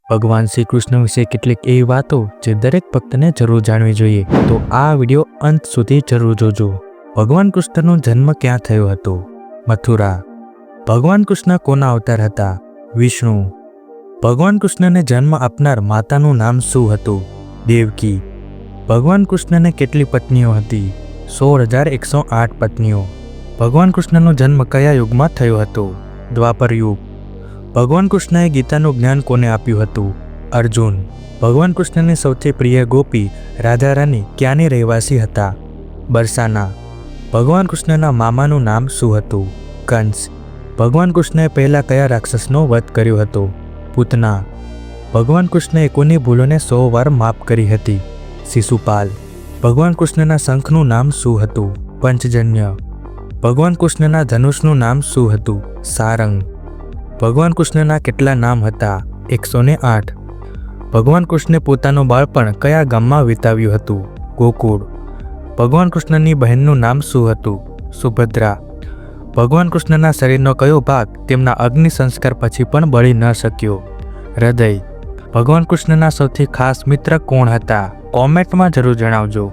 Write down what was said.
ભગવાન શ્રી કૃષ્ણ વિશે કેટલીક એવી વાતો જે દરેક ભક્તને જરૂર જાણવી જોઈએ, તો આ વિડીયો અંત સુધી જરૂર જોજો। ભગવાન કૃષ્ણનો જન્મ ક્યાં થયો હતો? મથુરા। ભગવાન કૃષ્ણ કોના અવતાર હતા? વિષ્ણુ। ભગવાન કૃષ્ણને જન્મ આપનાર માતાનું નામ શું હતું? દેવકી। ભગવાન કૃષ્ણને કેટલી પત્નીઓ હતી? 16,108 પત્નીઓ। ભગવાન કૃષ્ણનો જન્મ કયા યુગમાં થયો હતો? દ્વાપર યુગ। ભગવાન કૃષ્ણએ ગીતાનું જ્ઞાન કોને આપ્યું હતું? અર્જુન। ભગવાન કૃષ્ણની સૌથી પ્રિય ગોપી રાધા રાની ક્યાંની રહેવાસી હતા? બરસાના। ભગવાન કૃષ્ણના મામાનું નામ શું હતું? કંસ। ભગવાન કૃષ્ણએ પહેલા કયા રાક્ષસનો વધ કર્યો હતો? પૂતના। ભગવાન કૃષ્ણએ કોની ભૂલોને 100 વાર માફ કરી હતી? શિશુપાલ। ભગવાન કૃષ્ણના શંખનું નામ શું હતું? પંચજન્ય। ભગવાન કૃષ્ણના ધનુષનું નામ શું હતું? સારંગ। ભગવાન કૃષ્ણના કેટલા નામ હતા? 108। ભગવાન કૃષ્ણે પોતાનું બાળપણ કયા ગામમાં વિતાવ્યું હતું? ગોકુળ। ભગવાન કૃષ્ણની બહેનનું નામ શું હતું? સુભદ્રા। ભગવાન કૃષ્ણના શરીરનો કયો ભાગ તેમના અગ્નિ સંસ્કાર પછી પણ બળી ન શક્યો? હૃદય। ભગવાન કૃષ્ણના સૌથી ખાસ મિત્ર કોણ હતા? કોમેન્ટમાં જરૂર જણાવજો।